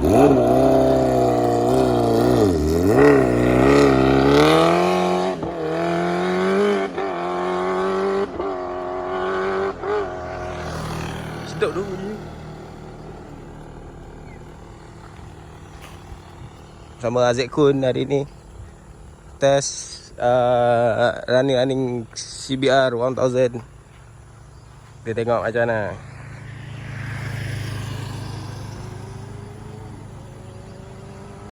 Sedap tu bunyi. Sama Aziz Kun hari ni test running CBR 1000. Kita tengok macam mana.